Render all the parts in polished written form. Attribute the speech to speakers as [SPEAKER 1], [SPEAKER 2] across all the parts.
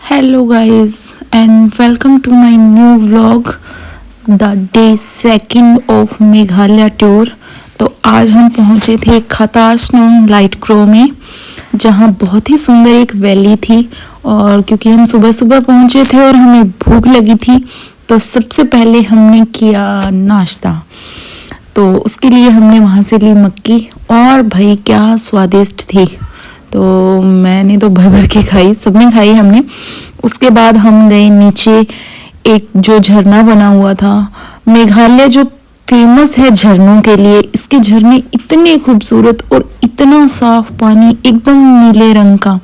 [SPEAKER 1] Hello guys and welcome to my new vlog the day second of Meghalaya tour. तो आज हम पहुंचे थे खतार स्नोंग लाइट क्रो में, जहां बहुत ही सुंदर एक वैली थी। और क्योंकि हम सुबह सुबह पहुंचे थे और हमें भूख लगी थी, तो सबसे पहले हमने किया नाश्ता। तो उसके लिए हमने वहां से ली मक्की, और भाई क्या स्वादिष्ट थी। तो मैंने तो भर भर के खाई, सबने खाई हमने। उसके बाद हम गए नीचे, एक जो झरना बना हुआ था। मेघालय जो फेमस है झरनों के लिए, इसके झरने इतने खूबसूरत और इतना साफ पानी, एकदम नीले रंग का।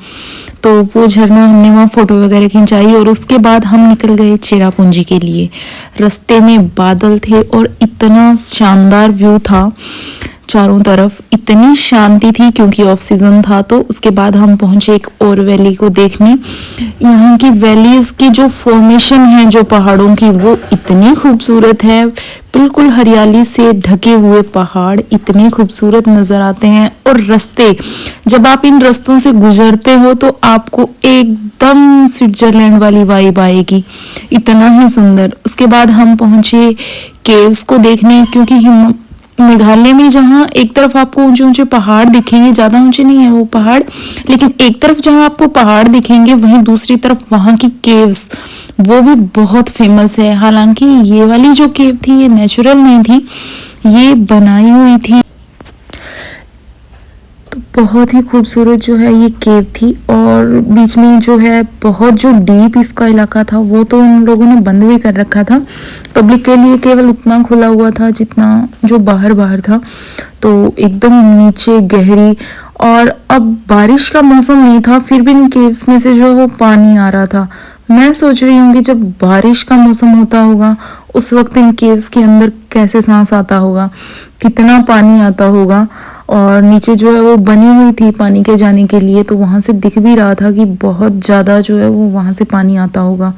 [SPEAKER 1] तो वो झरना हमने वहाँ फोटो वगैरह खिंचाई, और उसके बाद हम निकल गए चेरापूंजी के लिए। रास्ते में बादल थे और इतना शानदार व्यू था, चारों तरफ इतनी शांति थी क्योंकि ऑफ सीजन था। तो उसके बाद हम पहुंचे एक और वैली को देखने। यहाँ की वैलीज की जो फॉर्मेशन है जो पहाड़ों की, वो इतनी खूबसूरत है। बिल्कुल हरियाली से ढके हुए पहाड़ इतने खूबसूरत नजर आते हैं, और रास्ते, जब आप इन रास्तों से गुजरते हो तो आपको एकदम स्विट्जरलैंड वाली वाइब आएगी, इतना ही सुंदर। उसके बाद हम पहुंचे केव्स को देखने, क्योंकि मेघालय में जहाँ एक तरफ आपको ऊंचे ऊंचे पहाड़ दिखेंगे, ज्यादा ऊंचे नहीं है वो पहाड़, लेकिन एक तरफ जहाँ आपको पहाड़ दिखेंगे, वहीं दूसरी तरफ वहाँ की केव्स, वो भी बहुत फेमस है। हालांकि ये वाली जो केव थी ये नेचुरल नहीं थी, ये बनाई हुई थी। तो बहुत ही खूबसूरत जो है ये केव थी, और बीच में जो है बहुत जो डीप इसका इलाका था, वो तो उन लोगों ने बंद भी कर रखा था पब्लिक के लिए। केवल उतना खुला हुआ था जितना जो बाहर बाहर था। तो एकदम नीचे गहरी, और अब बारिश का मौसम नहीं था, फिर भी इन केव्स में से जो वो पानी आ रहा था। मैं सोच रही हूँ कि जब बारिश का मौसम होता होगा उस वक्त इन केव्स के अंदर कैसे सांस आता होगा, कितना पानी आता होगा। और नीचे जो है वो बनी हुई थी पानी के जाने के लिए, तो वहां से दिख भी रहा था कि बहुत ज्यादा जो है वो वहां से पानी आता होगा।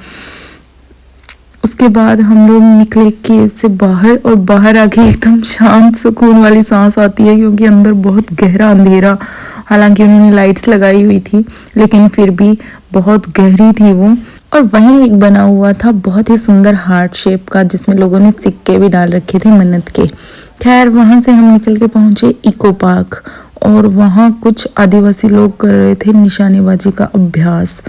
[SPEAKER 1] उसके बाद हम लोग निकले केव से बाहर, और बाहर आके एकदम शांत सुकून वाली सांस आती है, क्योंकि अंदर बहुत गहरा अंधेरा। हालांकि उन्होंने लाइट्स लगाई हुई थी, लेकिन फिर भी बहुत गहरी थी वो। और वहीं एक बना हुआ था बहुत ही सुंदर हार्ट शेप का, जिसमें लोगों ने सिक्के भी डाल रखे थे मन्नत के। खैर वहां से हम निकल के पहुंचे इको पार्क, और वहाँ कुछ आदिवासी लोग कर रहे थे निशानेबाजी का अभ्यास।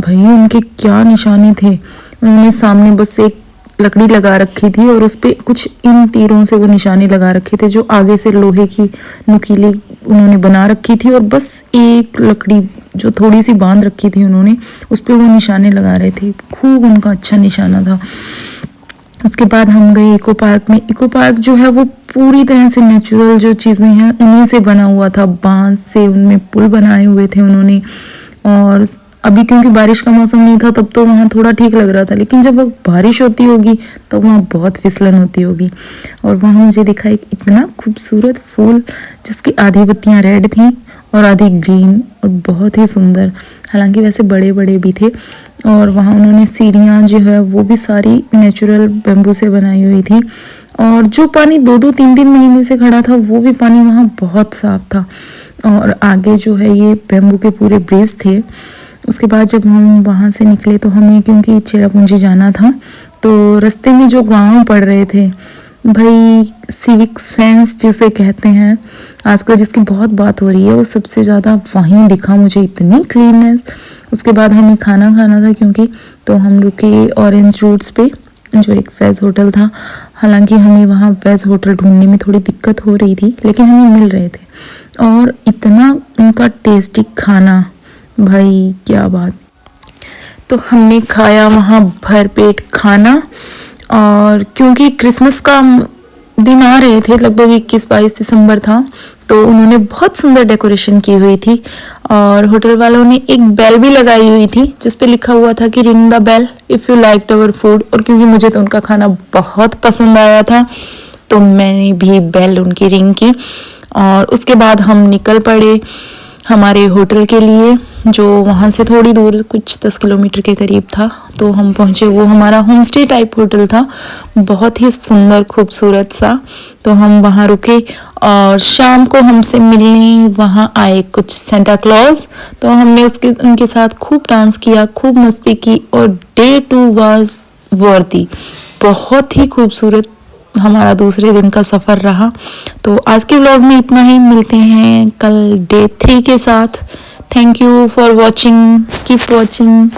[SPEAKER 1] भाई उनके क्या निशाने थे। उन्होंने सामने बस एक लकड़ी लगा रखी थी, और उस पे कुछ इन तीरों से वो निशाने लगा रखे थे, जो आगे से लोहे की नुकीली उन्होंने बना रखी थी, और बस एक लकड़ी जो थोड़ी सी बांध रखी थी उन्होंने, उस पे वो निशाने लगा रहे थे। खूब उनका अच्छा निशाना था। उसके बाद हम गए इको पार्क में। इको पार्क जो है वो पूरी तरह से नेचुरल जो चीज़ें हैं उन्हीं से बना हुआ था, बांस से उनमें पुल बनाए हुए थे उन्होंने। और अभी क्योंकि बारिश का मौसम नहीं था, तब तो वहाँ थोड़ा ठीक लग रहा था, लेकिन जब बारिश होती होगी तब वहाँ बहुत फिसलन होती होगी। और वहाँ मुझे दिखा एक इतना खूबसूरत फूल, जिसकी आधी पत्तियाँ रेड थी और आधी ग्रीन, और बहुत ही सुंदर। हालांकि वैसे बड़े बड़े भी थे। और वहाँ उन्होंने सीढ़ियाँ जो है वो भी सारी नेचुरल बेम्बू से बनाई हुई थी। और जो पानी 2-3 महीने से खड़ा था, वो भी पानी वहाँ बहुत साफ था। और आगे जो है ये बेम्बू के पूरे ब्रिज थे। उसके बाद जब हम वहाँ से निकले, तो हमें क्योंकि चेरापूंजी जाना था, तो रास्ते में जो गांव पड़ रहे थे, भाई सिविक सेंस जिसे कहते हैं आजकल, जिसकी बहुत बात हो रही है, वो सबसे ज़्यादा वहीं दिखा मुझे, इतनी क्लीननेस। उसके बाद हमें खाना खाना था, क्योंकि तो हम लोग के ऑरेंज रूट्स पे जो एक वेज होटल था। हालांकि हमें वहाँ वेज होटल ढूंढने में थोड़ी दिक्कत हो रही थी, लेकिन हमें मिल रहे थे। और इतना उनका टेस्टी खाना, भाई क्या बात। तो हमने खाया वहाँ भरपेट खाना। और क्योंकि क्रिसमस का दिन आ रहे थे, लगभग 21-22 दिसंबर था, तो उन्होंने बहुत सुंदर डेकोरेशन की हुई थी। और होटल वालों ने एक बेल भी लगाई हुई थी, जिस पे लिखा हुआ था कि ring the bell if you liked our food. और क्योंकि मुझे तो उनका खाना बहुत पसंद आया था, तो मैंने भी बेल उनकी रिंग की। और उसके बाद हम निकल पड़े। हमारे होटल के लिए, जो वहाँ से थोड़ी दूर कुछ 10 किलोमीटर के करीब था। तो हम पहुँचे, वो हमारा होम स्टे टाइप होटल था, बहुत ही सुंदर खूबसूरत सा। तो हम वहाँ रुके और शाम को हमसे मिलने वहाँ आए कुछ सेंटा क्लॉज। तो हमने उनके साथ खूब डांस किया, खूब मस्ती की और डे 2 वाज वर्दी। बहुत ही खूबसूरत हमारा दूसरे दिन का सफ़र रहा। तो आज के व्लॉग में इतना ही, मिलते हैं कल डे 3 के साथ। Thank you for watching, keep watching.